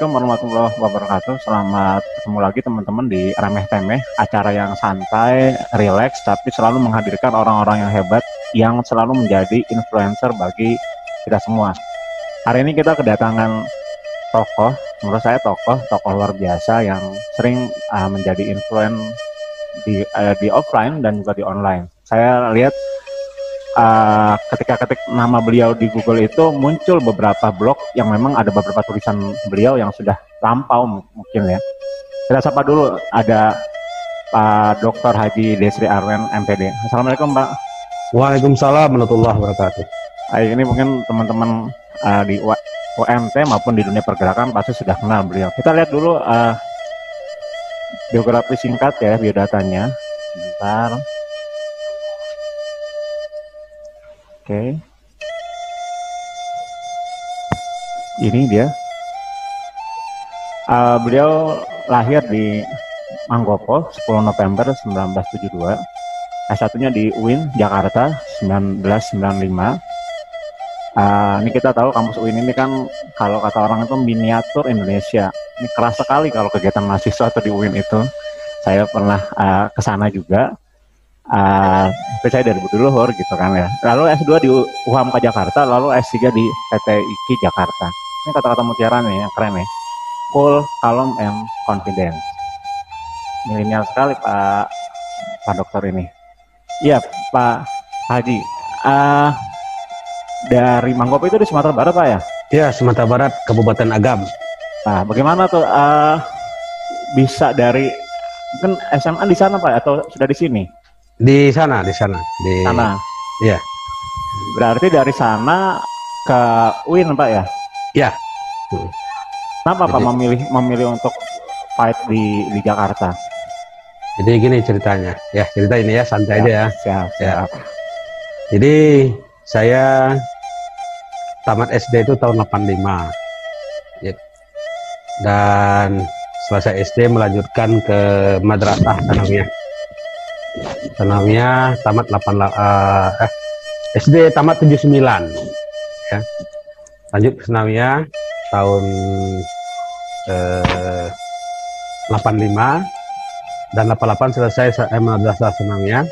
Assalamualaikum warahmatullahi wabarakatuh. Selamat ketemu lagi teman-teman di Remeh Temeh, acara yang santai, rileks, tapi selalu menghadirkan orang-orang yang hebat yang selalu menjadi influencer bagi kita semua. Hari ini kita kedatangan tokoh, menurut saya tokoh luar biasa yang sering menjadi influencer di offline dan juga di online. Saya lihat ketika ketik nama beliau di Google itu muncul beberapa blog yang memang ada beberapa tulisan beliau yang sudah lampau mungkin ya. Kita sapa dulu, ada Pak Dr. Haji Desri Arwen MPD. Assalamualaikum Pak. Waalaikumsalam warahmatullahi wabarakatuh. Ini mungkin teman-teman di UMT maupun di dunia pergerakan pasti sudah kenal beliau. Kita lihat dulu biografi singkat ya, biodatanya. Sebentar. Oke. Ini dia. Beliau lahir di Manggopo 10 November 1972. S1-nya di UIN Jakarta 1995. Ini kita tahu kampus UIN ini kan kalau kata orang itu miniatur Indonesia. Ini keras sekali kalau kegiatan mahasiswa atau di UIN itu. Saya pernah ke sana juga. Tapi saya dari Budiluhur gitu kan ya. Lalu S2 di UHAMKA Jakarta, lalu S3 di PT IKI Jakarta. Ini kata-kata mutiara nih yang keren nih. Cool, calm, and confident. Milenial sekali Pak Dokter ini. Iya Pak Haji. Dari Manggopo itu di Sumatera Barat Pak ya? Ya, Sumatera Barat, Kabupaten Agam. Nah, bagaimana tuh bisa dari mungkin SMA di sana Pak atau sudah di sini? Di sana. Di sana. Ya. Berarti dari sana ke UIN Pak ya? Ya. Kenapa Pak memilih untuk fight di Jakarta? Jadi gini ceritanya. Ya, cerita ini ya, santai aja ya. Siap. Ya. Jadi saya tamat SD itu tahun 85. Ya. Dan selesai SD melanjutkan ke Madrasah Sanawiyah tamat SD tamat 79 ya. Lanjut ke Sanawiyah tahun 85 dan 88 selesai Madrasah Sanawiyah.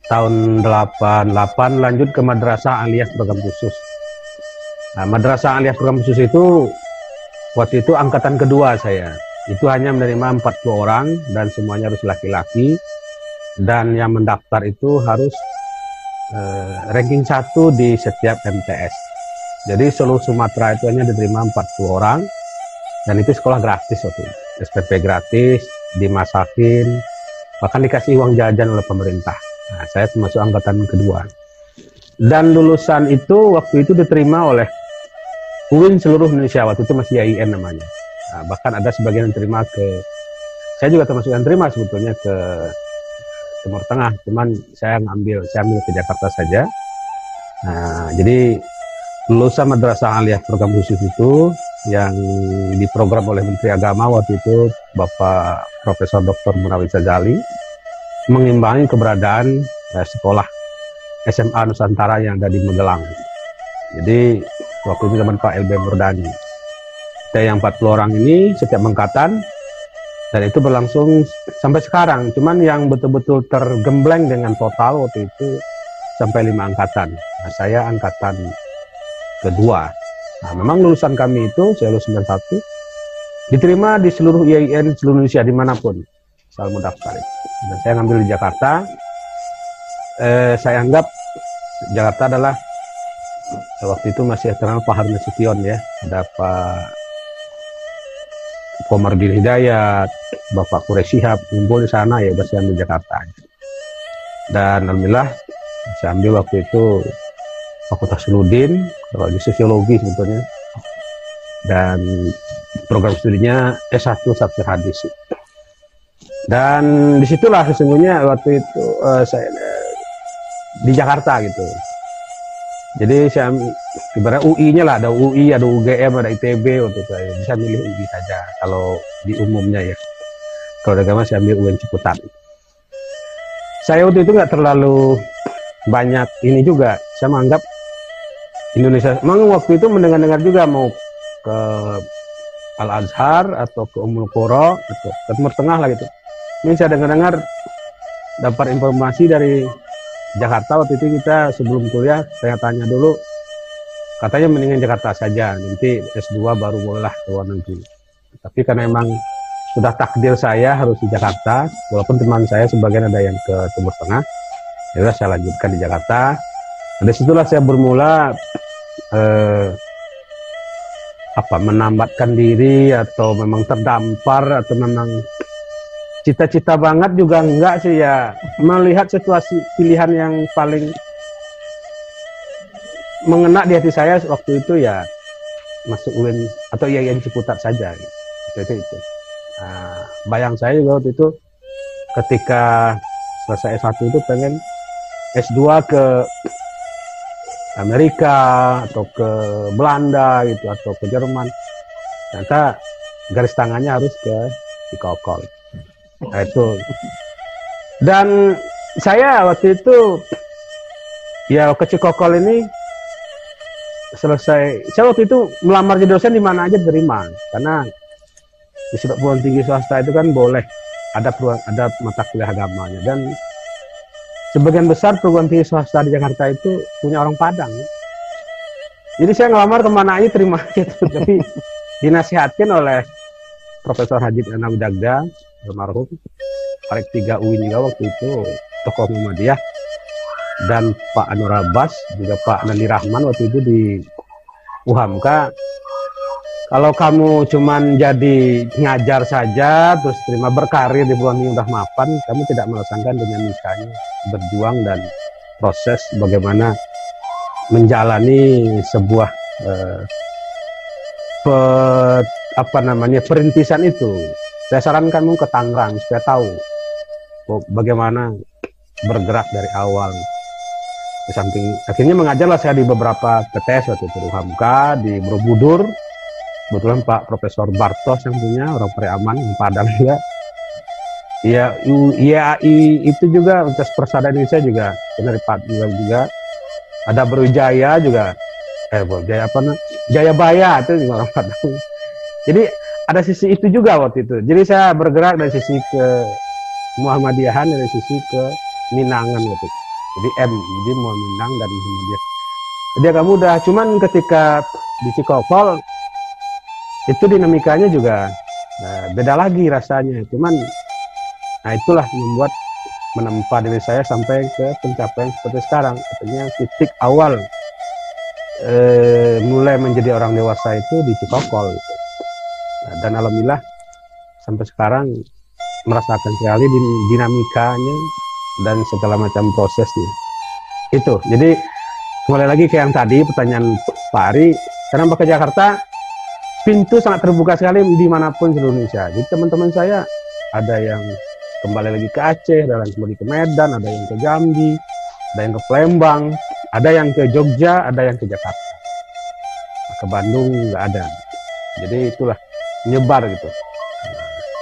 Tahun 88 lanjut ke Madrasah Aliyah Program Khusus. Nah, Madrasah Aliyah Program Khusus itu waktu itu angkatan kedua saya. Itu hanya menerima 40 orang dan semuanya harus laki-laki. Dan yang mendaftar itu harus ranking 1 di setiap MTS. Jadi seluruh Sumatera itu hanya diterima 40 orang dan itu sekolah gratis waktu itu. SPP gratis, dimasakin, bahkan dikasih uang jajan oleh pemerintah. Nah, saya termasuk angkatan kedua. Dan lulusan itu waktu itu diterima oleh UIN seluruh Indonesia, waktu itu masih IAIN namanya. Nah, bahkan ada sebagian yang terima saya juga termasuk yang terima sebetulnya ke Timur Tengah, cuman saya ambil ke Jakarta saja. Nah, jadi lulusan Madrasah Aliyah Program Khusus itu yang diprogram oleh Menteri Agama waktu itu Bapak Profesor Dr. Munawir Sazali mengimbangi keberadaan sekolah SMA Nusantara yang ada di Magelang. Jadi waktu itu zaman Pak LB Murdani. Kita yang 40 orang ini setiap angkatan dan itu berlangsung sampai sekarang. Cuman yang betul-betul tergembleng dengan total waktu itu sampai 5 angkatan. Nah, saya angkatan kedua. Nah, memang lulusan kami itu, saya lulus 91, diterima di seluruh IAIN seluruh Indonesia dimanapun asal mau daftar. Dan saya ngambil di Jakarta. Saya anggap Jakarta adalah waktu itu masih terkenal Pak Harun Nasution ya, ada Pak Komardin Hidayat, Bapak Quraish Shihab kumpul di sana, ya udah saya ambil Jakarta. Dan alhamdulillah saya ambil waktu itu Fakultas Suludin, kalau di sosiologi sebetulnya, dan program studinya S1 Tafsir Hadis. Dan disitulah sesungguhnya waktu itu saya di Jakarta gitu. Jadi saya ibarat UI-nya lah, ada UI, ada UGM, ada ITB untuk saya. Bisa milih UI saja kalau di umumnya ya. Kalau agama saya ambil UIN Ciputat. Saya waktu itu nggak terlalu banyak ini juga. Saya menganggap Indonesia, memang waktu itu mendengar-dengar juga mau ke Al Azhar atau ke Ummul Qura atau ke Timur Tengah lah gitu. Ini saya dengar-dengar dapat informasi dari Jakarta. Waktu itu kita sebelum kuliah saya tanya dulu, katanya mendingan Jakarta saja, nanti S2 baru bolehlah ke luar negeri. Tapi karena emang sudah takdir saya harus di Jakarta, walaupun teman saya sebagian ada yang ke Timur Tengah, ya saya lanjutkan di Jakarta. Dari situlah saya bermula menambatkan diri, atau memang terdampar, atau memang cita-cita banget juga enggak sih ya, melihat situasi pilihan yang paling mengena di hati saya waktu itu ya masuk UIN atau IAIN Ciputat saja gitu. Itu. Nah, bayang saya juga waktu itu ketika selesai S1 itu pengen S2 ke Amerika atau ke Belanda gitu, atau ke Jerman. Ternyata garis tangannya harus ke Cikokol. Nah, itu. Dan saya waktu itu ya ke Cikokol ini selesai. Saya waktu itu melamar jadi dosen di mana aja terima, karena di perguruan tinggi swasta itu kan boleh ada mata kuliah agamanya, dan sebagian besar perguruan tinggi swasta di Jakarta itu punya orang Padang. Jadi saya ngelamar kemana aja terima gitu. Tapi dinasihatkan oleh Profesor Haji Anawi Dagda, almarhum, Parek 3 UIN juga waktu itu, tokoh Muhammadiyah, dan Pak Anwar Abbas, juga Pak Nandi Rahman waktu itu di UHAMKA. Kalau kamu cuman jadi ngajar saja, terus terima berkarir di bulan ini udah mapan, kamu tidak merasakan dinamikanya berjuang dan proses bagaimana menjalani sebuah perintisan itu. Saya sarankan kamu ke Tangerang supaya tahu bagaimana bergerak dari awal. Di samping akhirnya mengajarlah saya di beberapa TTS waktu itu, di UHAMKA, di Borobudur. Kebetulan Pak Profesor Bartos yang punya, orang Periaman, Padang juga. Ya, IAI itu juga, Universitas Persada Indonesia juga, dari Pak juga. Ada Berwijaya juga, Jayabaya itu juga orang Padang. Jadi ada sisi itu juga waktu itu. Jadi saya bergerak dari sisi ke Muhammadiyahan, dari sisi ke Minangan waktu itu. Jadi jadi mau Minang dan Muhammadiyah. Jadi kamu udah, cuman ketika di Cikokol itu dinamikanya juga beda lagi rasanya. Cuman nah itulah membuat menempa diri saya sampai ke pencapaian seperti sekarang. Artinya titik awal mulai menjadi orang dewasa itu di Cikokol gitu. Dan alhamdulillah sampai sekarang merasakan sekali dinamikanya dan segala macam prosesnya itu. Jadi kembali lagi ke yang tadi pertanyaan Pak Ari, karena ke Jakarta pintu sangat terbuka sekali dimanapun di Indonesia. Jadi teman-teman saya ada yang kembali lagi ke Aceh, ada yang kembali ke Medan, ada yang ke Jambi, ada yang ke Palembang, ada yang ke Jogja, ada yang ke Jakarta. Ke Bandung nggak ada. Jadi itulah menyebar gitu.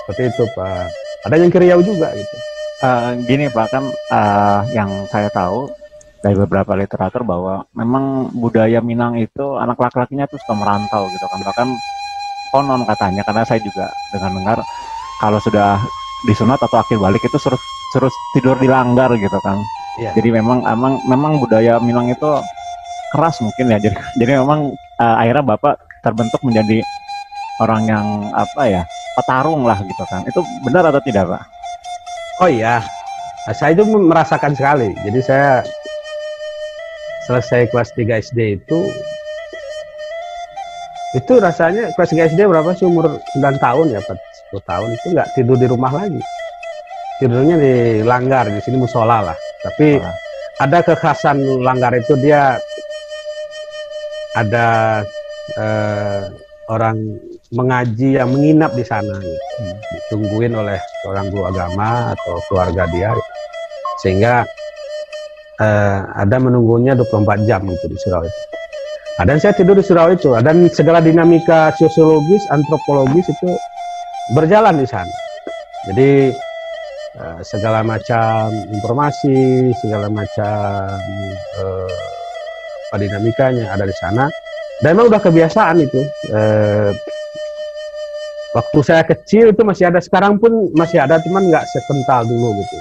Seperti itu Pak. Ada yang ke Riau juga gitu. Gini Pak, kan yang saya tahu dari beberapa literatur bahwa memang budaya Minang itu anak laki-lakinya tuh suka merantau gitu kan. Bahkan konon katanya, karena saya juga dengar kalau sudah disunat atau akhir balik itu suruh tidur di langgar gitu kan. Yeah. Jadi memang budaya Minang itu keras mungkin ya. Jadi memang akhirnya Bapak terbentuk menjadi orang yang petarung lah gitu kan. Itu benar atau tidak Pak? Oh iya, saya itu merasakan sekali. Jadi saya selesai kelas 3 SD itu rasanya kelas 3 SD berapa sih, umur 9 tahun ya, 10 tahun itu nggak tidur di rumah lagi. Tidurnya di langgar, di sini musola lah. Tapi ada kekhasan langgar itu, dia ada orang mengaji yang menginap di sana gitu. Ditungguin oleh seorang guru agama atau keluarga dia, sehingga ada menunggunya 24 jam gitu di surau itu. Dan saya tidur di surau itu, dan segala dinamika sosiologis, antropologis itu berjalan di sana. Jadi segala macam informasi, segala macam dinamikanya ada di sana. Dan memang udah kebiasaan itu. Waktu saya kecil itu masih ada, sekarang pun masih ada, cuman nggak sekental dulu gitu.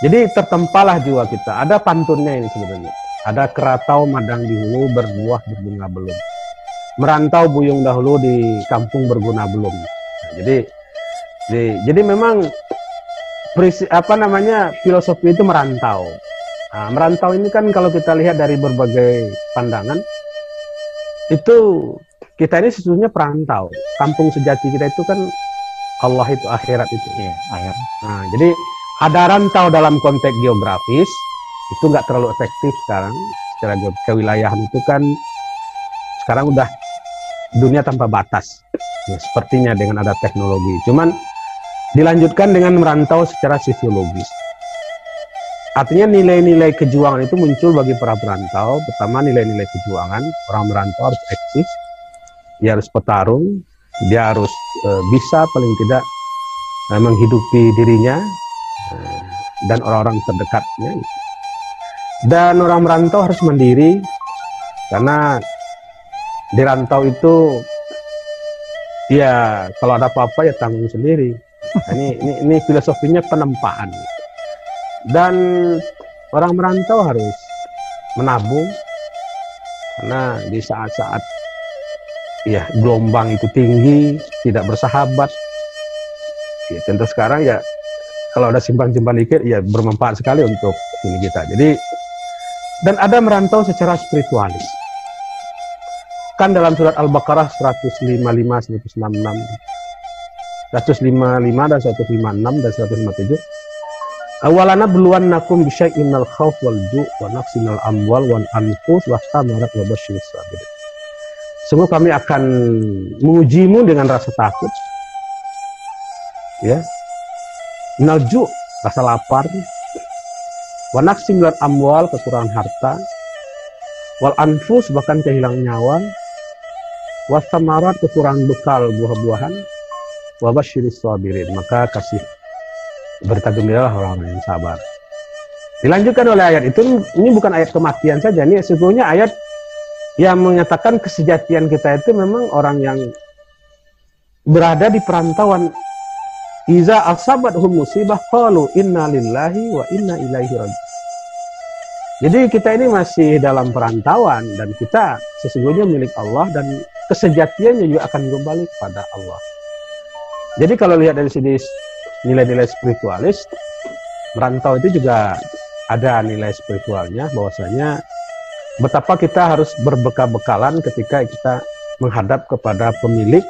Jadi tertempalah jiwa kita. Ada pantunnya ini sebenarnya. Ada keratau madang di hulu, berbuah berbunga belum. Merantau buyung dahulu, di kampung berguna belum. Nah, jadi memang filosofi itu merantau. Nah, merantau ini kan kalau kita lihat dari berbagai pandangan, itu kita ini sesungguhnya perantau. Kampung sejati kita itu kan Allah, itu akhirat itu. Iya, akhirat. Nah, jadi ada rantau dalam konteks geografis, itu nggak terlalu efektif sekarang. Secara kewilayahan itu kan sekarang udah dunia tanpa batas. Ya, sepertinya dengan ada teknologi. Cuman dilanjutkan dengan merantau secara sosiologis. Artinya nilai-nilai kejuangan itu muncul bagi para perantau. Pertama, nilai-nilai kejuangan. Orang merantau harus eksis, dia harus petarung, dia harus bisa paling tidak menghidupi dirinya dan orang-orang terdekatnya. Dan orang merantau harus mandiri, karena di rantau itu ya kalau ada apa-apa ya tanggung sendiri. Nah, ini filosofinya penempaan. Dan orang merantau harus menabung, karena di saat-saat ya gelombang itu tinggi, tidak bersahabat, ya tentu sekarang ya kalau ada simpan-simpan dikit ya bermanfaat sekali untuk ini kita. Jadi, dan ada merantau secara spiritualis. Kan dalam surat Al-Baqarah 155, 156, 155 dan 156 dan 157. Awalana beluannakum bisyai'in minal khauf wal ju' wa naqsin minal amwal wal anfus wa thamarat wa basyiris sabirin. Sungguh kami akan mengujimu dengan rasa takut, ya, minal ju', rasa lapar, wa naqsin minal amwal, kekurangan harta, wal anfus, bahkan kehilangan nyawa, wa thamarat, kekurangan bekal buah-buahan, wa basyiris sabirin, maka kasih berita gembiralah orang yang sabar. Dilanjutkan oleh ayat itu, ini bukan ayat kematian saja, ini sesungguhnya ayat yang menyatakan kesejatian kita itu memang orang yang berada di perantauan. Iza asabathum musibah qalu inna lillahi wa inna ilaihi raji'un. Jadi kita ini masih dalam perantauan, dan kita sesungguhnya milik Allah, dan kesejatiannya juga akan kembali kepada Allah. Jadi kalau lihat dari sini nilai-nilai spiritualis, merantau itu juga ada nilai spiritualnya, bahwasanya betapa kita harus berbekal-bekalan ketika kita menghadap kepada pemilik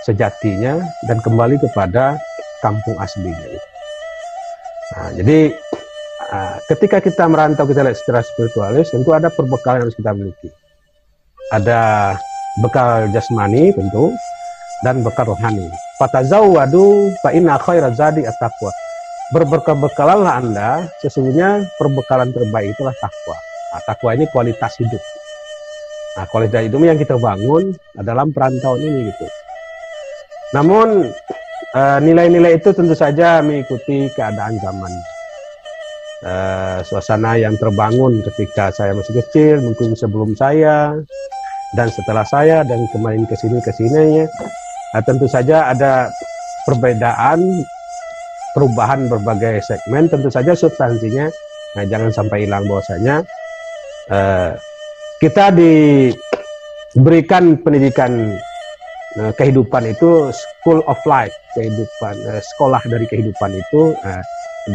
sejatinya dan kembali kepada kampung aslinya. Nah, jadi ketika kita merantau, kita lihat secara spiritualis, tentu ada perbekalan yang harus kita miliki. Ada bekal jasmani tentu, dan bekal rohani. Fatazawwadu fa inna khairaz zadi at-taqwa. Berbekal-bekalanlah Anda, sesungguhnya perbekalan terbaik itulah takwa. Nah, takwa ini kualitas hidup. Nah, kualitas hidup yang kita bangun dalam perantauan ini gitu. Namun nilai-nilai itu tentu saja mengikuti keadaan zaman. Suasana yang terbangun ketika saya masih kecil, mungkin sebelum saya dan setelah saya, dan kemarin kesini-kesininya. Nah, tentu saja ada perbedaan, perubahan berbagai segmen, tentu saja substansinya. Nah, jangan sampai hilang bahwasanya kita diberikan pendidikan kehidupan itu, school of life, kehidupan, sekolah dari kehidupan itu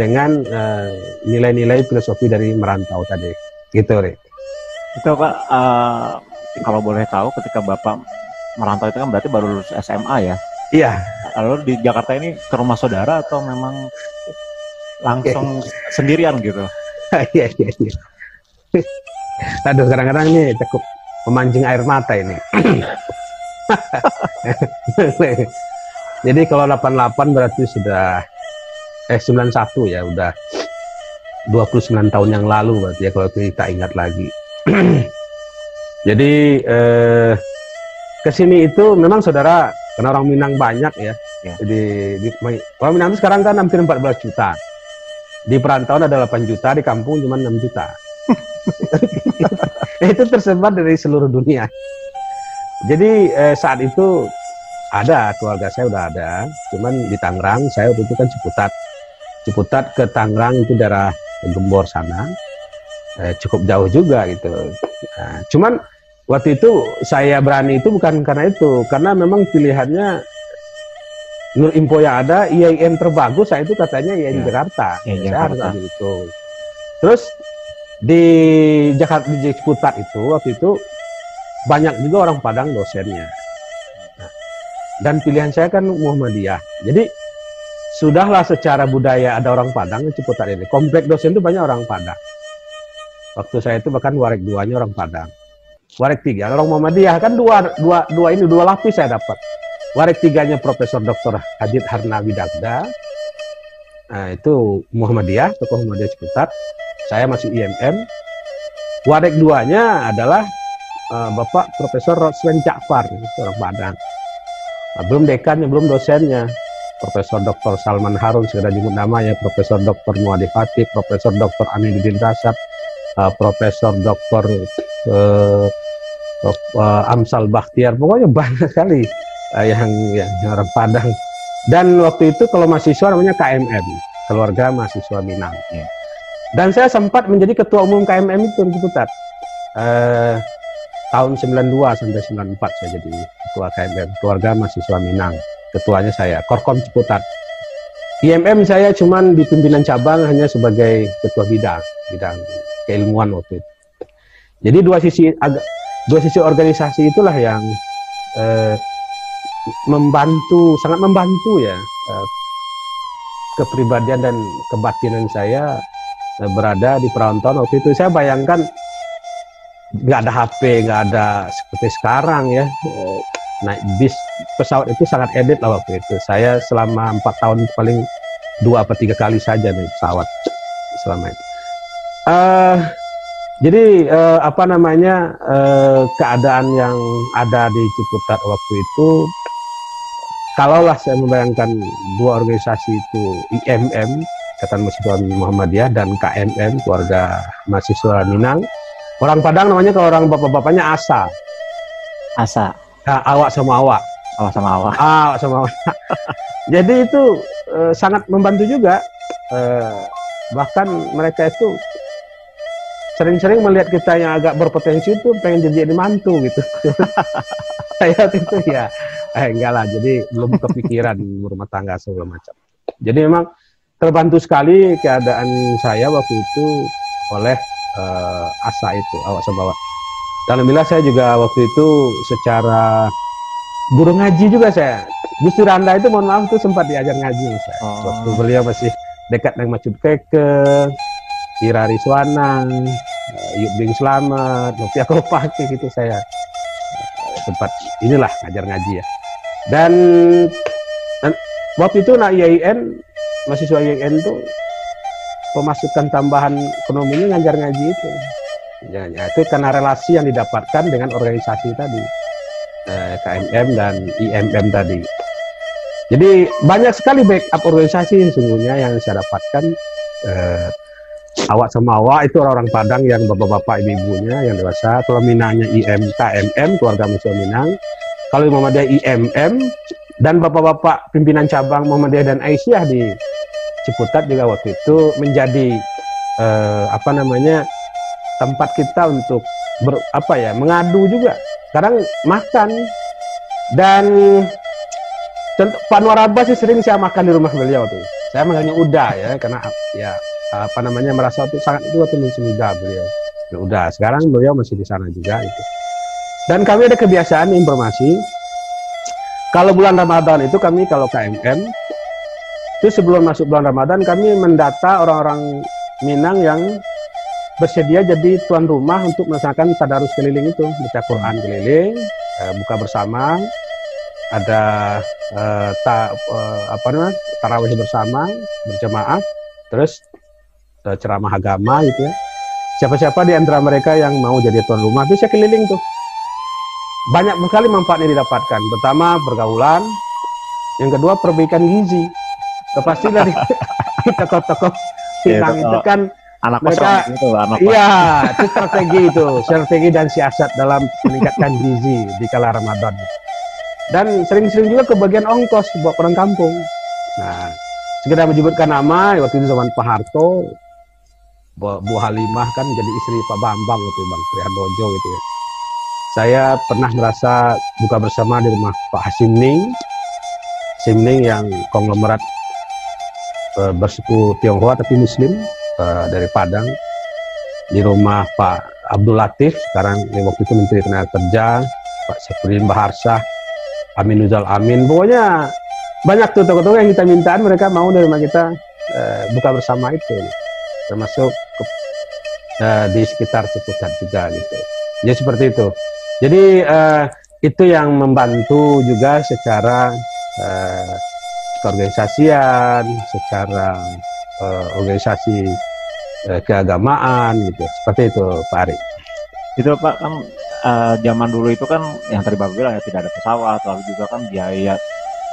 dengan nilai-nilai filosofi dari merantau tadi, gitu, Rik. Itu Pak, kalau boleh tahu, ketika Bapak merantau itu kan berarti baru lulus SMA ya? Iya. Lalu di Jakarta ini ke rumah saudara atau memang langsung sendirian gitu? Iya. Aduh, kadang-kadang ini cukup memancing air mata ini. Jadi kalau 88 berarti sudah 91 ya, udah 29 tahun yang lalu berarti ya, kalau kita ingat lagi. Jadi kesini itu memang saudara, karena orang Minang banyak ya. Jadi orang Minang itu sekarang kan hampir 14 juta. Di perantauan ada 8 juta, di kampung cuma 6 juta. Itu tersebar dari seluruh dunia. Jadi saat itu Ada, keluarga saya udah ada. Cuman di Tangerang, saya waktu itu kan Ciputat. Ciputat ke Tangerang itu daerah Gembor sana. Cukup jauh juga gitu. Nah, cuman waktu itu saya berani itu bukan karena itu. Karena memang pilihannya Nur Info yang ada, IAIN terbagus, saya itu katanya IAIN Jakarta. Saya harus ambil itu. Terus di Jakarta, di Ciputat itu, waktu itu banyak juga orang Padang dosennya. Nah, dan pilihan saya kan Muhammadiyah. Jadi sudahlah secara budaya ada orang Padang di Ciputat ini. Komplek dosen itu banyak orang Padang. Waktu saya itu bahkan Warek 2-nya orang Padang. Warek 3 orang Muhammadiyah kan dua lapis saya dapat. Warek 3-nya Profesor Dr. Hajid Harnawi Dagda. Nah, itu Muhammadiyah, tokoh Muhammadiyah Ciputat. Saya masih IMM. Warek 2-nya adalah Bapak Profesor Roswen Ja'far, orang Padang. Nah, belum dekannya, belum dosennya. Profesor Dr. Salman Harun, segera nyebut namanya, Profesor Dr. Muadi Fatih, Profesor Dr. Aminuddin Rasad, Profesor Dr. Amsal Bakhtiar, pokoknya banyak sekali yang orang Padang. Dan waktu itu kalau mahasiswa namanya KMM, Keluarga Mahasiswa Minang. Ya. Dan saya sempat menjadi ketua umum KMM itu di Ciputat. Tahun 92 sampai 94 saya jadi ketua KMM, Keluarga Mahasiswa Minang. Ketuanya saya, Korkom Ciputat. IMM saya cuman di pimpinan cabang hanya sebagai ketua bidang keilmuan waktu itu. Jadi dua sisi organisasi itulah yang sangat membantu ya kepribadian dan kebatinan saya berada di perantauan waktu itu. Saya bayangkan nggak ada HP, nggak ada seperti sekarang ya, naik bis, pesawat itu sangat edit lah waktu itu. Saya selama 4 tahun paling 2 atau 3 kali saja naik pesawat selama itu. Jadi keadaan yang ada di Ciputat waktu itu, kalaulah saya membayangkan dua organisasi itu, IMM, Ikatan Mahasiswa Muhammadiyah, dan KMM, Keluarga Mahasiswa Minang. Orang Padang namanya, kalau orang bapak-bapaknya ASA. ASA. Nah, awak sama awak. Awak sama awak. Awak sama awak. Jadi itu sangat membantu juga. Bahkan mereka itu sering-sering melihat kita yang agak berpotensi itu pengen jadi mantu gitu. Saya itu ya, enggak lah. Jadi belum kepikiran berumah tangga segala macam. Jadi memang terbantu sekali keadaan saya waktu itu oleh ASA itu, awak sama awak. Dan alhamdulillah saya juga waktu itu secara guru ngaji juga saya. Gusti Randa itu mohon maaf itu sempat diajar ngaji saya. Waktu beliau masih dekat dengan Macud Keke, Ira Riswana, Yuk Bing Slamet, Novi Akopaki gitu, saya sempat inilah ngajar ngaji ya. Dan waktu itu IAIN, mahasiswa IAIN itu pemasukan tambahan ekonominya ngajar ngaji itu. Ya, itu karena relasi yang didapatkan dengan organisasi tadi, KMM dan IMM tadi. Jadi banyak sekali backup organisasi sesungguhnya yang saya dapatkan. Awak sama awak itu orang-orang Padang yang bapak-bapak ibu-ibunya yang dewasa. Kalau Minangnya KMM, Keluarga Mahasiswa Minang. Kalau Muhammadiyah IMM, dan bapak-bapak pimpinan cabang Muhammadiyah dan Aisyah di Ciputat juga waktu itu menjadi tempat kita untuk mengadu juga. Sekarang makan, dan contoh Pak Anwar Abbas sih sering saya makan di rumah beliau tuh. Saya manggilnya Uda ya, karena ya merasa tuh sangat itu waktu masih muda beliau. Ya udah, sekarang beliau masih di sana juga itu. Dan kami ada kebiasaan informasi. Kalau bulan Ramadan itu kami, kalau KMM itu sebelum masuk bulan Ramadan kami mendata orang-orang Minang yang bersedia jadi tuan rumah untuk melaksanakan tadarus keliling itu, baca Quran keliling, buka bersama, ada tarawih bersama berjamaah, terus ceramah agama gitu ya. Siapa-siapa di antara mereka yang mau jadi tuan rumah bisa keliling tuh. Banyak sekali manfaatnya didapatkan. Pertama, pergaulan. Yang kedua, perbaikan gizi. Pasti dari tokoh-tokoh Minang itu kan anak mereka, itu, iya, itu strategi dan siasat dalam meningkatkan gizi di kala Ramadan. dan sering-sering juga kebagian ongkos buat orang kampung. Nah, sekedar menyebutkan nama, waktu itu zaman Pak Harto, Bu Halimah kan jadi istri Pak Bambang gitu, Bang Trihardojo gitu ya. Saya pernah merasa buka bersama di rumah Pak Hasim Ning yang konglomerat bersuku Tionghoa tapi Muslim dari Padang, di rumah Pak Abdul Latif, sekarang waktu itu Menteri Tenaga Kerja, Pak Syafruddin Baharsah, Amin Nuzal Amin, pokoknya banyak tuh tokoh-tokoh yang kita mintaan, mereka mau dari rumah kita buka bersama itu, termasuk di sekitar Ciputat juga gitu. Jadi seperti itu. Jadi itu yang membantu juga secara keorganisasian, secara organisasi keagamaan gitu. Seperti itu Pak Ari. Itu Pak kan zaman dulu itu kan yang tadi Bapak bilang ya tidak ada pesawat, lalu juga kan biaya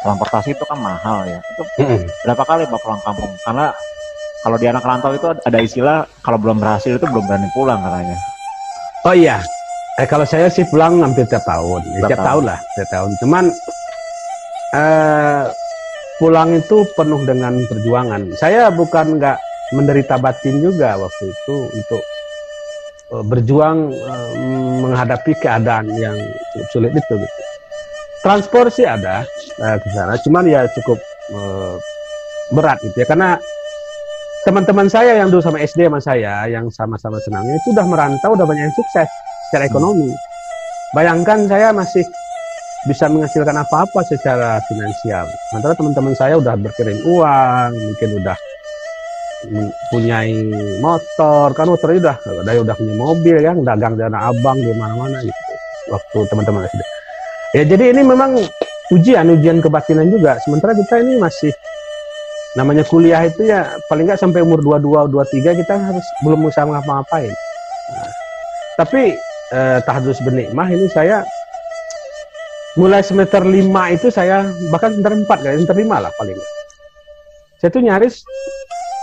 transportasi itu kan mahal ya. Itu berapa kali Pak pulang kampung? Karena kalau di anak rantau itu ada istilah kalau belum berhasil itu belum berani pulang katanya. Oh iya, kalau saya sih pulang hampir tiap tahun, tiap tahun lah, tiap tahun. Cuman pulang itu penuh dengan perjuangan. Saya bukan nggak menderita batin juga waktu itu untuk berjuang menghadapi keadaan yang cukup sulit itu. Gitu. Transport sih ada ke sana, cuman ya cukup berat gitu ya, karena teman-teman saya yang dulu sama SD sama saya yang sama-sama senangnya itu udah merantau, udah banyak yang sukses secara ekonomi. Bayangkan saya masih bisa menghasilkan apa-apa secara finansial. Sementara teman-teman saya udah berkirim uang, mungkin udah mempunyai motor, kan motornya udah punya mobil ya, dagang di Tanah Abang di mana-mana gitu. Waktu teman-teman SD. Ya jadi ini memang ujian kebatinan juga. Sementara kita ini masih namanya kuliah itu ya paling nggak sampai umur 22, 23 kita harus belum bisa ngapa-ngapain. Nah, tapi tahdus bernikmah ini saya mulai semester 5 itu saya bahkan semester 4 kali, semester 5 lah paling nggak. Saya tuh nyaris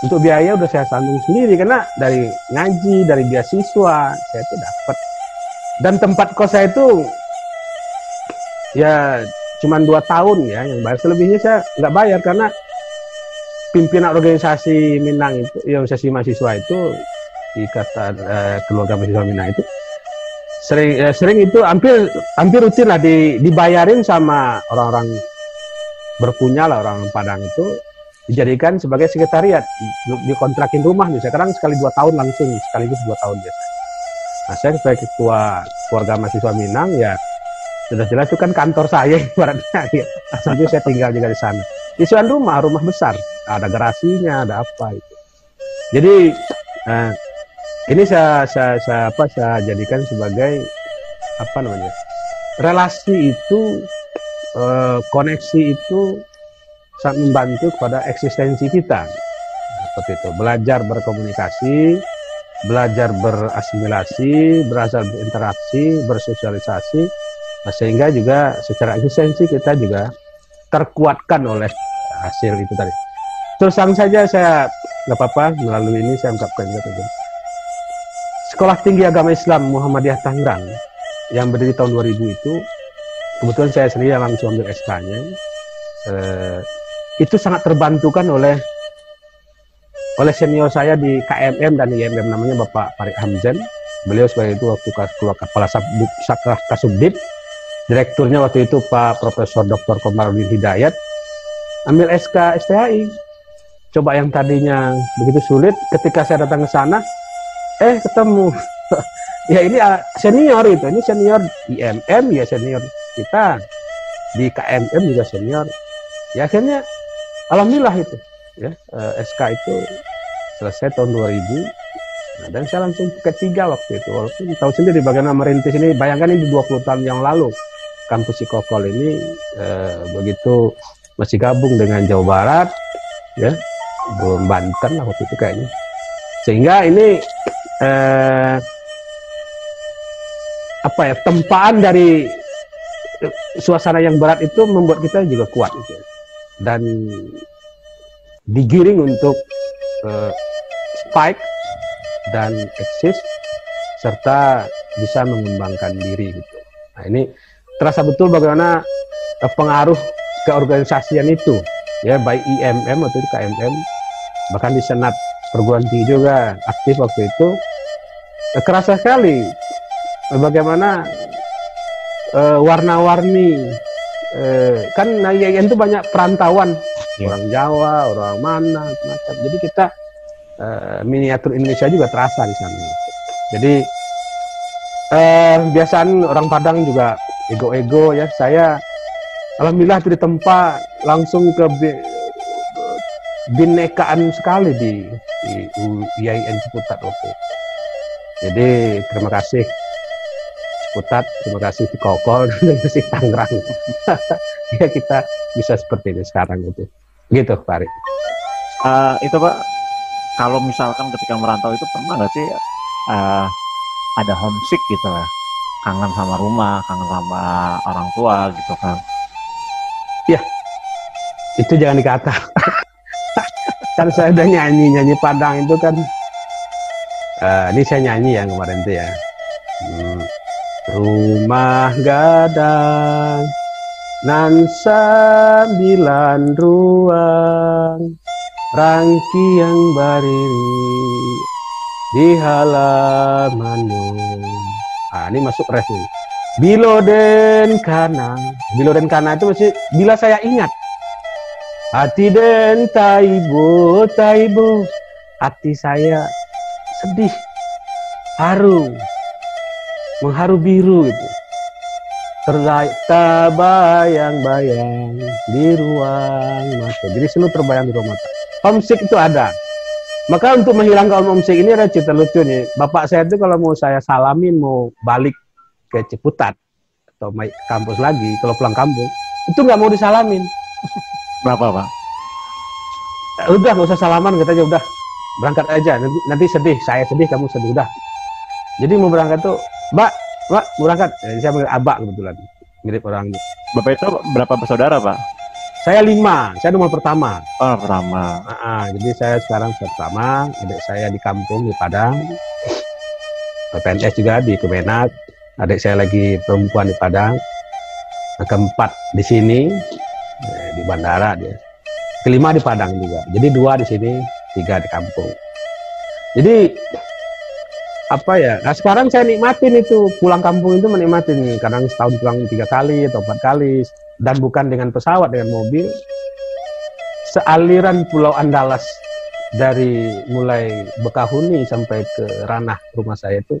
untuk biaya udah saya tanggung sendiri karena dari ngaji, dari beasiswa saya tuh dapat. Dan tempat kos saya itu ya cuman 2 tahun ya yang bayar, selebihnya saya nggak bayar karena pimpinan organisasi Minang itu, ya organisasi mahasiswa itu, Ikatan Keluarga Mahasiswa Minang itu sering itu hampir rutin lah dibayarin sama orang-orang berpunya lah, orang Padang itu dijadikan sebagai sekretariat, dikontrakin rumah nih. Sekarang sekali 2 tahun langsung, sekaligus 2 tahun biasa. Nah saya sebagai ketua keluarga mahasiswa Minang ya sudah jelas itu kan kantor saya ibaratnya ya. Sampai saya tinggal juga di sana. Isuan rumah besar, ada garasinya, ada apa itu. Jadi ini saya jadikan sebagai apa namanya, relasi itu, koneksi itu sangat membantu kepada eksistensi kita. Seperti itu, belajar berkomunikasi, belajar berasimilasi, belajar berinteraksi, bersosialisasi, sehingga juga secara eksistensi kita juga terkuatkan oleh hasil itu tadi. Terus saja saya nggak apa-apa melalui ini saya ungkapkan juga. Sekolah Tinggi Agama Islam Muhammadiyah Tangerang yang berdiri tahun 2000 itu kebetulan saya sendiri yang langsung ambil SK-nya. Itu sangat terbantukan oleh senior saya di KMM dan IMM, namanya Bapak Farid Hamzan. Beliau sebagai itu waktu kepala Kasubdit, direkturnya waktu itu Pak Profesor Dr. Komarudin Hidayat, ambil SK STHI. Coba yang tadinya begitu sulit, ketika saya datang ke sana, ketemu. Ya ini senior itu, ini senior IMM ya, senior kita di KMM juga senior. Ya akhirnya alhamdulillah itu ya, SK itu selesai tahun 2000. Nah, dan saya langsung ketiga waktu itu, walaupun tahu sendiri bagaimana merintis ini. Bayangkan ini 20 tahun yang lalu kampus Sikokol ini begitu masih gabung dengan Jawa Barat ya, belum Banten lah waktu itu kayaknya, sehingga ini apa ya, tempaan dari suasana yang berat itu membuat kita juga kuat gitu, dan digiring untuk spike dan eksis serta bisa mengembangkan diri gitu. Nah ini terasa betul bagaimana pengaruh keorganisasian itu, ya baik IMM atau KMM, bahkan di Senat Perguruan Tinggi juga aktif waktu itu. Kerasa sekali bagaimana warna-warni, kan IAIN itu banyak perantauan, orang Jawa, orang mana, macam. Jadi kita miniatur Indonesia juga terasa di sana. Jadi biasaan orang Padang juga ego-ego ya. Saya alhamdulillah itu ditempa langsung ke binekaan sekali di IAIN Ciputat waktu. Jadi terima kasih Ciputat, terima kasih Cikokol, terima kasih Tangerang. Ya kita bisa seperti ini sekarang gitu Pak Ari. Itu Pak, kalau misalkan ketika merantau itu pernah nggak sih ada homesick gitu lah, kangen sama rumah, kangen sama orang tua gitu kan? Ya, itu jangan dikata. Kan saya udah nyanyi Padang itu kan. Ini saya nyanyi yang kemarin itu ya. Rumah gadang nan 9 ruang, rangkiang bariri di halaman. Ini masuk ref ini. Biloden kana itu masih bila saya ingat. Hati den taibo, hati saya sedih, haru, mengharu biru gitu. Terbayang-bayang di ruang mata. Jadi selalu terbayang di ruang mata. Homesick itu ada. Maka untuk menghilangkan homesick ini ada cerita lucu nih. Bapak saya itu kalau mau saya salamin, mau balik ke Ciputat atau kampus lagi, kalau pulang kampung, itu nggak mau disalamin. Berapa Pak? Udah nggak usah salaman, katanya udah berangkat aja. Nanti sedih, saya sedih, kamu sedih, udah. Jadi mau berangkat tuh, Mbak, mau berangkat. Saya panggil Abak kebetulan, mirip orangnya. Bapak itu berapa bersaudara Pak? Saya 5, saya nomor pertama. Oh, pertama. Jadi saya sekarang pertama, adik saya di kampung di Padang, PNS juga di Kemenak, adik saya lagi perempuan di Padang, keempat di sini di bandara dia, kelima di Padang juga. Jadi 2 di sini, 3 di kampung. Jadi apa ya? Nah sekarang saya nikmatin itu pulang kampung itu, menikmatin. Kadang setahun pulang 3 kali atau 4 kali. Dan bukan dengan pesawat, dengan mobil. Sealiran Pulau Andalas dari mulai Bekahuni sampai ke ranah rumah saya itu,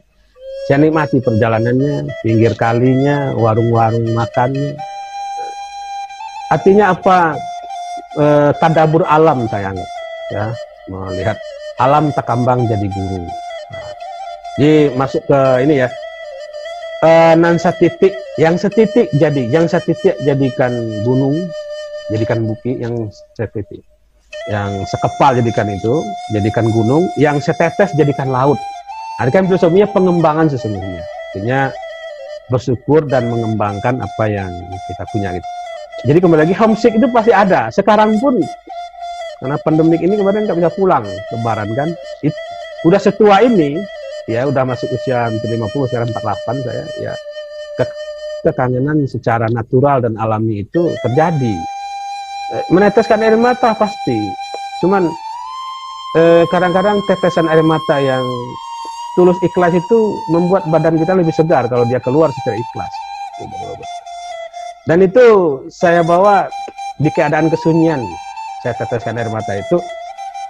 saya nikmati perjalanannya, pinggir kalinya, warung-warung makannya. Artinya apa? Tadabur alam saya anggap, ya, melihat alam takambang jadi guru. Jadi masuk ke ini ya. Nan satitik, yang setitik jadi, yang setitik jadikan gunung, jadikan bukit, yang setitik, yang sekepal jadikan itu, jadikan gunung, yang setetes jadikan laut. Ada kan filosofinya pengembangan sesungguhnya, artinya bersyukur dan mengembangkan apa yang kita punya gitu. Jadi kembali lagi, homesick itu pasti ada. Sekarang pun karena pandemik ini kemarin nggak bisa pulang lebaran kan, udah setua ini. Ya udah masuk usia 50, sekarang 48 saya, ya kekangenan secara natural dan alami itu terjadi. Meneteskan air mata pasti, cuman kadang-kadang tetesan air mata yang tulus ikhlas itu membuat badan kita lebih segar kalau dia keluar secara ikhlas. Dan itu saya bawa di keadaan kesunyian, saya teteskan air mata itu,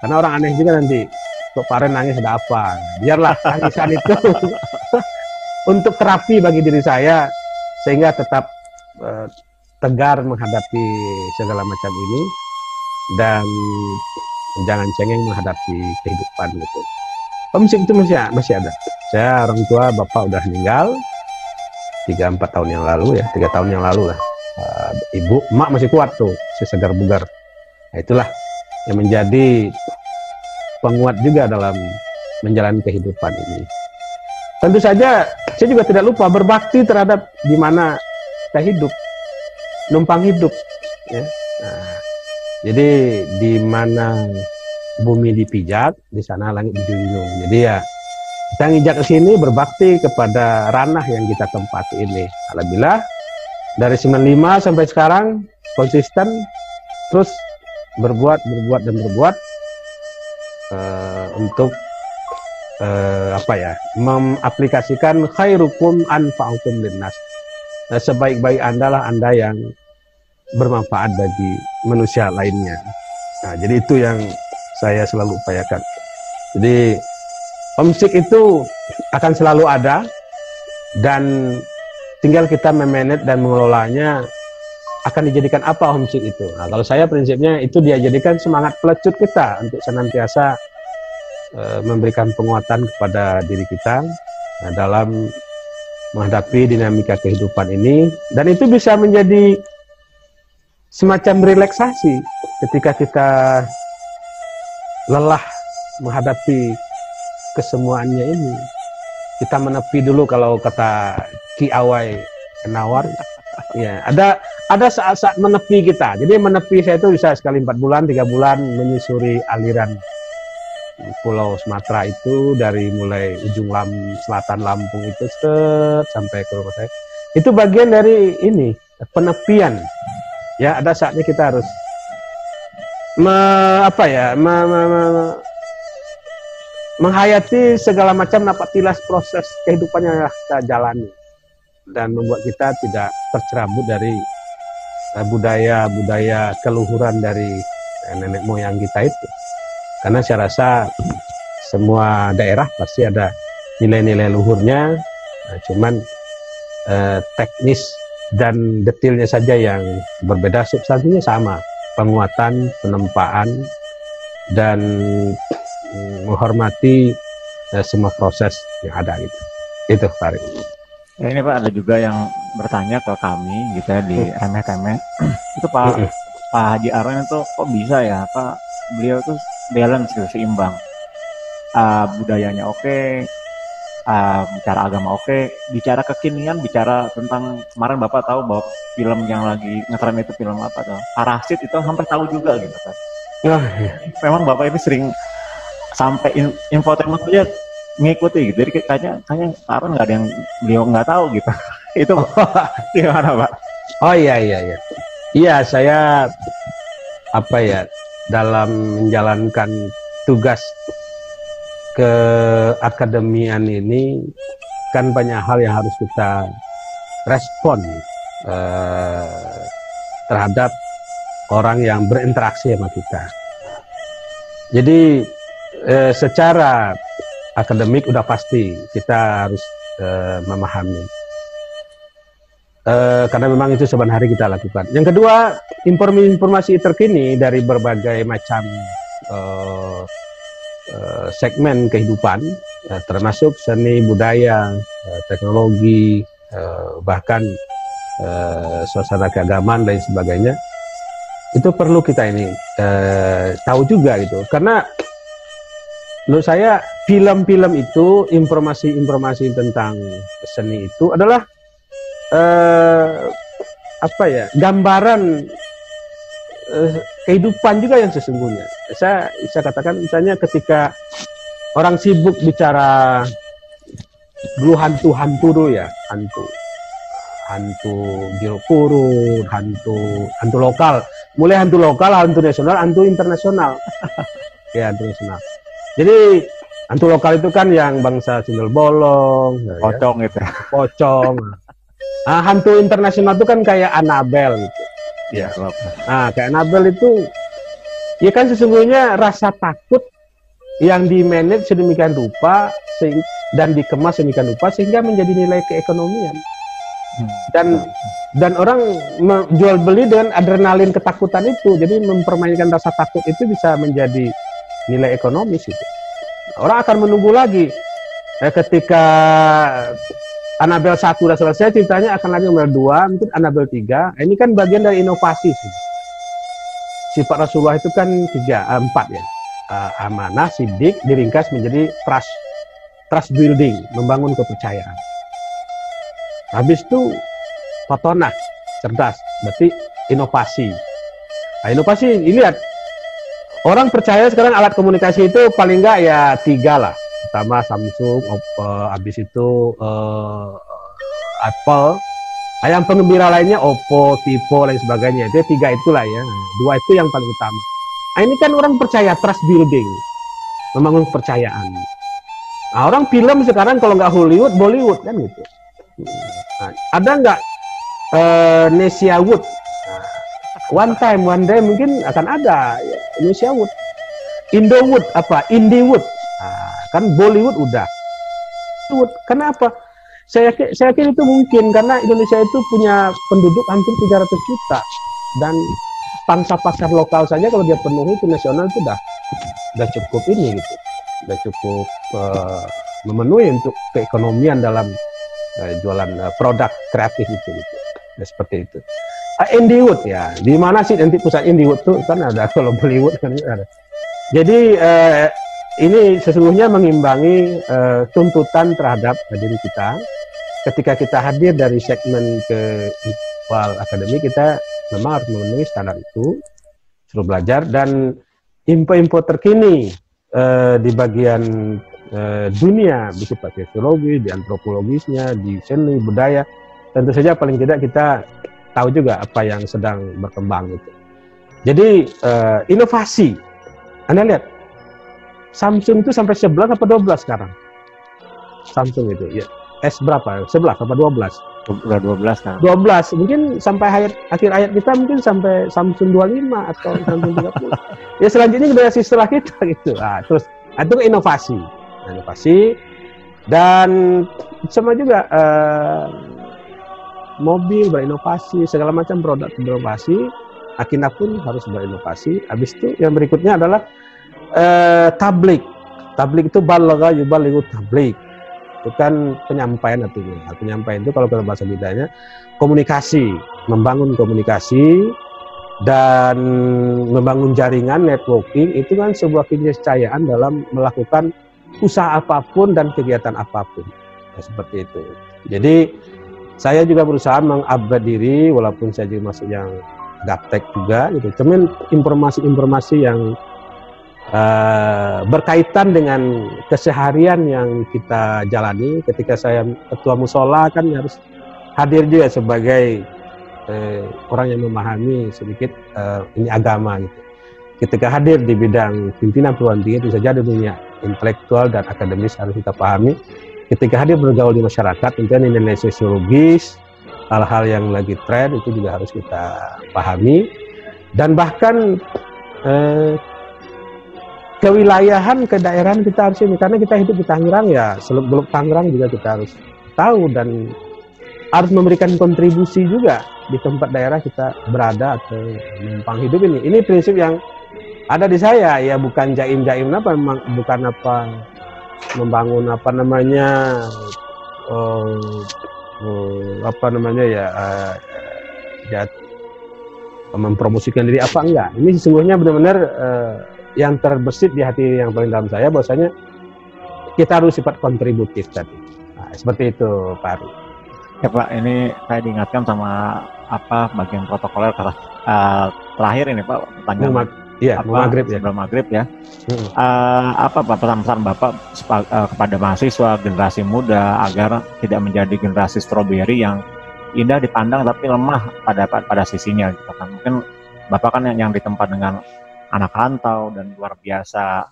karena orang aneh juga nanti, kok Paren nangis ada apa? Biarlah tangisan itu untuk terapi bagi diri saya, sehingga tetap tegar menghadapi segala macam ini, dan jangan cengeng menghadapi kehidupan gitu. Homesick itu masih ada. Saya orang tua bapak udah meninggal 3-4 tahun yang lalu ya, 3 tahun yang lalu lah. Ibu, emak masih kuat tuh, masih segar bugar. Nah, itulah yang menjadi penguat juga dalam menjalani kehidupan ini. Tentu saja saya juga tidak lupa berbakti terhadap di mana kita hidup, numpang hidup. Ya. Nah, jadi di mana bumi dipijak, di sana langit dijunjung. Jadi ya kita ngijak ke sini berbakti kepada ranah yang kita tempati ini. Alhamdulillah Dari 95 sampai sekarang konsisten, terus berbuat untuk mengaplikasikan khairukum anfa'ukum linnas. Nah, sebaik-baik Anda lah Anda yang bermanfaat bagi manusia lainnya. Nah, jadi itu yang saya selalu upayakan. Jadi homesick itu akan selalu ada, dan tinggal kita memanage dan mengelolanya. Akan dijadikan apa homesick itu? Nah, kalau saya prinsipnya itu dia jadikan semangat pelecut kita untuk senantiasa memberikan penguatan kepada diri kita dalam menghadapi dinamika kehidupan ini, dan itu bisa menjadi semacam relaksasi ketika kita lelah menghadapi kesemuanya ini. Kita menepi dulu, kalau kata Ki Awai Kenawar. Ya, ada saat-saat menepi kita. Jadi menepi saya itu bisa sekali 4 bulan, 3 bulan menyusuri aliran Pulau Sumatera itu, dari mulai ujung selatan Lampung itu sampai ke rumah saya. Itu bagian dari ini, penepian. Ya, ada saatnya kita harus menghayati segala macam napak tilas proses kehidupan yang kita jalani, dan membuat kita tidak tercerabut dari budaya keluhuran dari nenek moyang kita itu. Karena saya rasa semua daerah pasti ada nilai-nilai luhurnya, cuman teknis dan detailnya saja yang berbeda, substansinya sama, penguatan, penempaan, dan menghormati semua proses yang ada gitu. Itu Farid. Ya, ini Pak, ada juga yang bertanya ke kami gitu ya di remeh-temeh. Itu Pak Haji Arwan itu kok bisa ya Pak, beliau tuh balance gitu, seimbang. Budayanya oke, bicara agama oke, bicara kekinian, bicara tentang, kemarin Bapak tahu bahwa film yang lagi ngetren itu film apa tuh? Parasit, itu hampir tahu juga gitu kan. Memang Bapak ini sering sampai infotainment aja ngikuti gitu. Jadi kayaknya Arwan nggak ada yang beliau nggak tahu gitu. Itu gimana Pak? Oh iya. Iya, saya dalam menjalankan tugas keakademian ini kan banyak hal yang harus kita respon terhadap orang yang berinteraksi sama kita. Jadi secara akademik udah pasti kita harus memahami, karena memang itu sebenarnya hari kita lakukan. Yang kedua, informasi terkini dari berbagai macam segmen kehidupan, termasuk seni, budaya, teknologi, bahkan suasana keagamaan dan sebagainya, itu perlu kita ini tahu juga gitu. Karena menurut saya film-film itu, informasi-informasi tentang seni itu adalah gambaran kehidupan juga yang sesungguhnya. Saya katakan misalnya ketika orang sibuk bicara dulu hantu dulu ya, hantu Jogopuru, hantu lokal, mulai hantu lokal, hantu nasional, hantu internasional. Ya, hantu nasional. Jadi hantu lokal itu kan yang bangsa Sundel Bolong, pocong gitu. Pocong. Nah, hantu internasional itu kan kayak Annabelle gitu. Ya, nah, kayak Annabelle itu ya kan sesungguhnya rasa takut yang dimanage sedemikian rupa dan dikemas sedemikian rupa sehingga menjadi nilai keekonomian. Dan orang jual beli dengan adrenalin ketakutan itu. Jadi mempermainkan rasa takut itu bisa menjadi nilai ekonomis itu. Orang akan menunggu lagi. Ketika Annabelle 1 sudah selesai, ceritanya akan lagi Annabelle 2, mungkin Annabelle 3. Ini kan bagian dari inovasi sih. Sifat Rasulullah itu kan 4 ya. Amanah, sidik, diringkas menjadi trust building, membangun kepercayaan. Habis itu Fatonah, cerdas, berarti inovasi. Nah, inovasi, lihat, orang percaya sekarang alat komunikasi itu paling enggak ya 3 lah. Pertama Samsung, Oppo, habis itu Apple, Yang penggembira lainnya Oppo, Vivo, lain sebagainya. Itu 3 itulah ya. 2 itu yang paling utama. Ini kan orang percaya, trust building, membangun kepercayaan. Orang film sekarang kalau nggak Hollywood, Bollywood kan gitu. Ada nggak Indonesia Wood? One time, one day mungkin akan ada Indonesia Wood. Indo Wood apa? Indie Wood. Kan Bollywood udah. Kenapa? Saya yakin itu mungkin karena Indonesia itu punya penduduk hampir 300 juta dan pangsa pasar lokal saja kalau dia penuhi itu nasional itu udah cukup ini gitu, udah cukup memenuhi untuk keekonomian dalam jualan produk kreatif itu gitu. Ya, seperti itu. Indiewood ya, di mana sih nanti pusat Indiewood tuh kan ada, kalau Bollywood kan ada. Jadi ini sesungguhnya mengimbangi tuntutan terhadap diri kita. Ketika kita hadir dari segmen ke Iqbal Academy, kita memang harus memenuhi standar itu, suruh belajar, dan info-info terkini di bagian dunia, bersifat sosiologi, di antropologisnya, di seni, budaya, tentu saja paling tidak kita tahu juga apa yang sedang berkembang itu. Jadi inovasi, Anda lihat, Samsung itu sampai 11 apa 12 sekarang? Samsung itu, ya. S berapa? 11 apa 12? Udah 12 kan. 12. Mungkin sampai akhir ayat kita mungkin sampai Samsung 25 atau Samsung 30. Ya selanjutnya generasi setelah kita gitu. Terus itu inovasi. Inovasi dan sama juga mobil berinovasi, segala macam produk berinovasi. Akhirnya pun harus berinovasi. Habis itu yang berikutnya adalah tablik. Tablik itu balagha yubalighu tablik. Itu kan penyampaian artinya. Penyampaian itu kalau dalam bahasa kitanya komunikasi, membangun komunikasi dan membangun jaringan networking itu kan sebuah keniscayaan dalam melakukan usaha apapun dan kegiatan apapun. Nah, seperti itu. Jadi saya juga berusaha mengupgrade diri walaupun saya juga masuk yang gaptek juga gitu. Cuman informasi-informasi yang berkaitan dengan keseharian yang kita jalani. Ketika saya ketua musola kan harus hadir juga sebagai orang yang memahami sedikit ini agama gitu. Ketika hadir di bidang pimpinan perguruan tinggi itu saja di dunia intelektual dan akademis harus kita pahami. Ketika hadir bergaul di masyarakat tentunya nilai sosiologis, hal-hal yang lagi tren itu juga harus kita pahami. Dan bahkan kewilayahan, kedaerahan kita harus ini, karena kita hidup di Tangerang ya, seluk-beluk Tangerang juga kita harus tahu dan harus memberikan kontribusi juga di tempat daerah kita berada atau menumpang hidup ini. Ini prinsip yang ada di saya ya, bukan jaim-jaim apa, memang bukan apa membangun apa namanya ya mempromosikan diri apa enggak. Ini sesungguhnya benar-benar yang terbesit di hati yang paling dalam saya, bahwasanya kita harus sifat kontributif tadi. Nah, seperti itu Pak Ari. Ya Pak, ini saya diingatkan sama bagian protokoler terakhir ini Pak, pertanyaan maghrib ya. Sebelum maghrib ya. Apa Pak pesan-pesan Bapak kepada mahasiswa generasi muda agar tidak menjadi generasi stroberi yang indah dipandang tapi lemah pada sisinya gitu kan. Mungkin Bapak kan yang ditempa dengan anak rantau dan luar biasa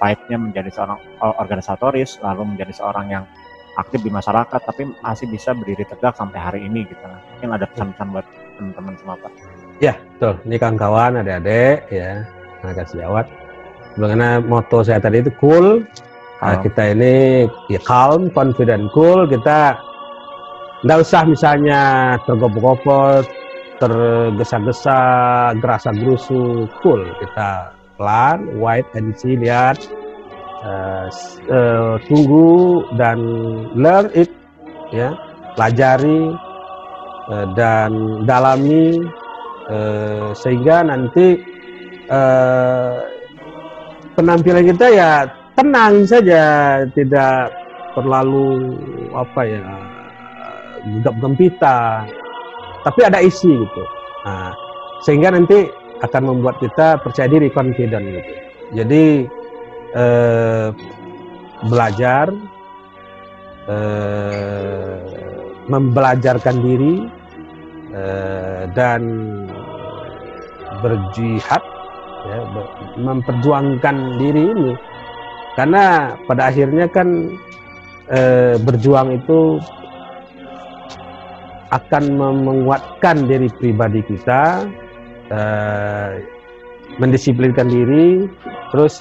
vibe-nya menjadi seorang organisatoris, lalu menjadi seorang yang aktif di masyarakat, tapi masih bisa berdiri tegak sampai hari ini gitu. Mungkin ada pesan-pesan buat teman-teman semua Pak. Ya betul, ini kawan-kawan, adik-adik ya, anak sejawat. Bagaimana moto saya tadi itu cool. Kita ini ya calm, confident, cool. Kita nggak usah misalnya tergopoh-gopoh, tergesa-gesa, gerasa-gerusu, cool. Kita pelan, wait and see, lihat, tunggu dan learn it, ya, pelajari dan dalami sehingga nanti penampilan kita ya tenang saja, tidak terlalu gegap gempita, tapi ada isi gitu. Nah, sehingga nanti akan membuat kita percaya diri, confident gitu. Jadi belajar, membelajarkan diri, dan berjihad, ya, memperjuangkan diri ini, karena pada akhirnya kan berjuang itu akan menguatkan diri pribadi kita, mendisiplinkan diri, terus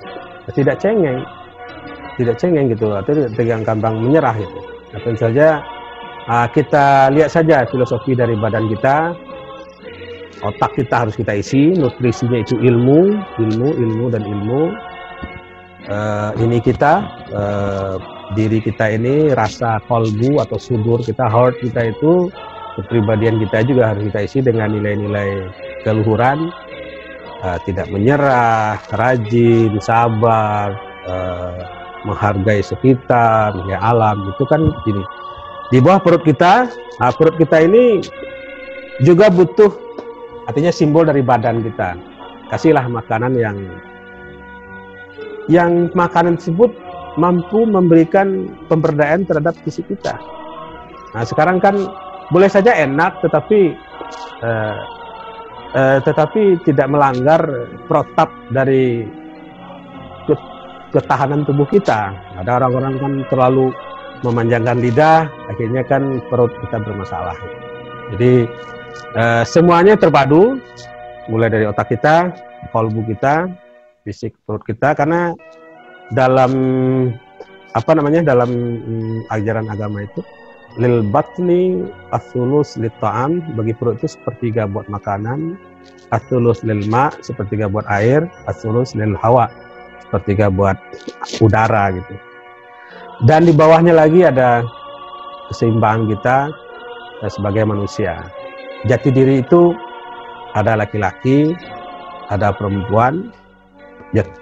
tidak cengeng gitu, atau tidak gampang menyerah gitu. Nah, tentu saja kita lihat saja filosofi dari badan kita. Otak kita harus kita isi, nutrisinya itu ilmu. Ini kita, diri kita ini, rasa kolbu atau sudur kita, heart kita itu, kepribadian kita juga harus kita isi dengan nilai-nilai keluhuran, tidak menyerah, rajin, sabar, menghargai sekitar, ya alam. Itu kan gini. Di bawah perut kita ini juga butuh, artinya simbol dari badan kita. Kasihlah makanan yang makanan tersebut mampu memberikan pemberdayaan terhadap fisik kita. Nah, sekarang kan boleh saja enak, tetapi tidak melanggar protap dari ketahanan tubuh kita. Ada orang-orang kan terlalu memanjangkan lidah, akhirnya kan perut kita bermasalah. Jadi semuanya terpadu, mulai dari otak kita, kolbu kita, fisik perut kita, karena dalam dalam ajaran agama itu, lil batni as-sulus lit ta'am, bagi perut itu sepertiga buat makanan, as-sulus lil ma, sepertiga buat air, as-sulus lil hawa, sepertiga buat udara gitu. Dan di bawahnya lagi ada keseimbangan kita sebagai manusia. Jati diri itu ada laki-laki, ada perempuan.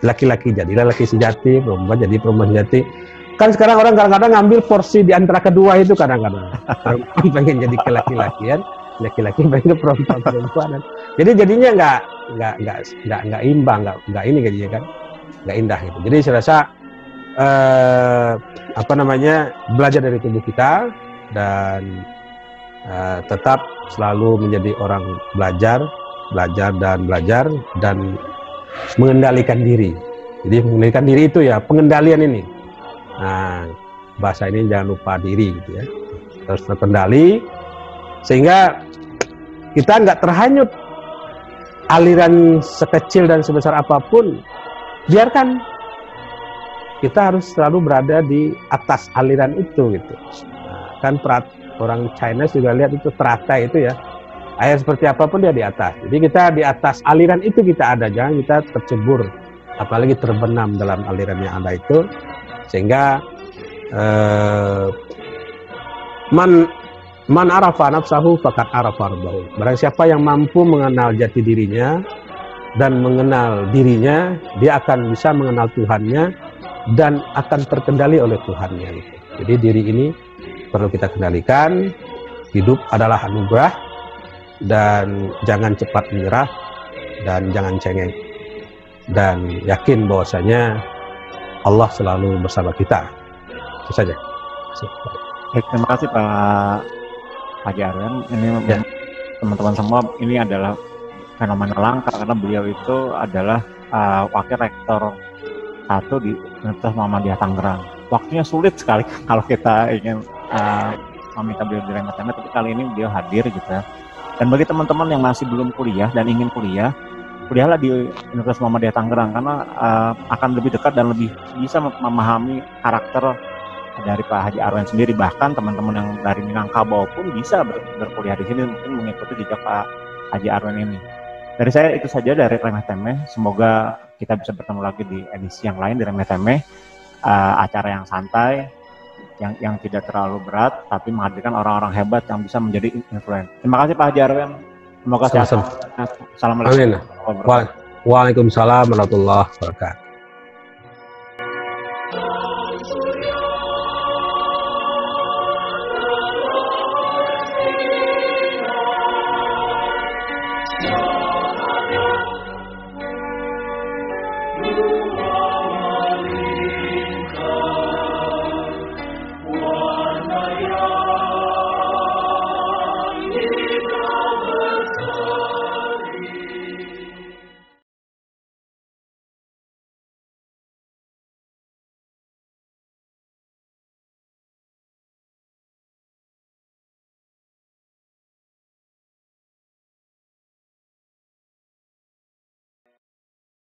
Laki-laki jadilah laki sejati, perempuan jadi perempuan sejati. Kan sekarang orang kadang-kadang ngambil porsi di antara kedua itu, kadang-kadang perempuan pengen jadi ke laki-lakian, laki-laki pengen ke perempuan. Jadi jadinya nggak imbang, nggak ini jadinya kan, nggak indah gitu. Jadi saya rasa belajar dari tubuh kita dan tetap selalu menjadi orang belajar dan mengendalikan diri. Jadi mengendalikan diri itu ya pengendalian ini. Nah, bahasa ini jangan lupa diri gitu ya. Terus terkendali sehingga kita nggak terhanyut aliran sekecil dan sebesar apapun. Biarkan, kita harus selalu berada di atas aliran itu gitu. Nah, kan orang China juga lihat itu teratai itu ya. Air seperti apapun dia di atas. Jadi kita di atas aliran itu kita ada, jangan kita tercebur, apalagi terbenam dalam aliran yang ada itu. Sehingga man arafa nafsahu faqad arafa rabbahu. Barang siapa yang mampu mengenal jati dirinya dan mengenal dirinya, dia akan bisa mengenal Tuhannya dan akan terkendali oleh Tuhannya. Jadi diri ini perlu kita kendalikan. Hidup adalah anugerah, dan jangan cepat menyerah dan jangan cengeng, dan yakin bahwasanya Allah selalu bersama kita. Itu saja. Terima kasih Pak Haji Arwen. Ini ya, teman-teman semua, ini adalah fenomena langka karena beliau itu adalah wakil rektor 1 di Universitas Muhammadiyah Tangerang. Waktunya sulit sekali kalau kita ingin meminta beliau di remeh-temeh, tapi kali ini beliau hadir gitu ya. Dan bagi teman-teman yang masih belum kuliah dan ingin kuliahlah di Universitas Muhammadiyah Tangerang, karena akan lebih dekat dan lebih bisa memahami karakter dari Pak Haji Arwen sendiri. Bahkan teman-teman yang dari Minangkabau pun bisa berkuliah di sini, mungkin mengikuti jejak Pak Haji Arwen ini. Dari saya itu saja dari Remeh Temeh. Semoga kita bisa bertemu lagi di edisi yang lain di Remeh Temeh, acara yang santai, yang tidak terlalu berat, tapi menghadirkan orang-orang hebat yang bisa menjadi influencer. Terima kasih Pak Haji Arwen. Semoga sehat. Assalamualaikum. Waalaikumsalam warahmatullahi wabarakatuh.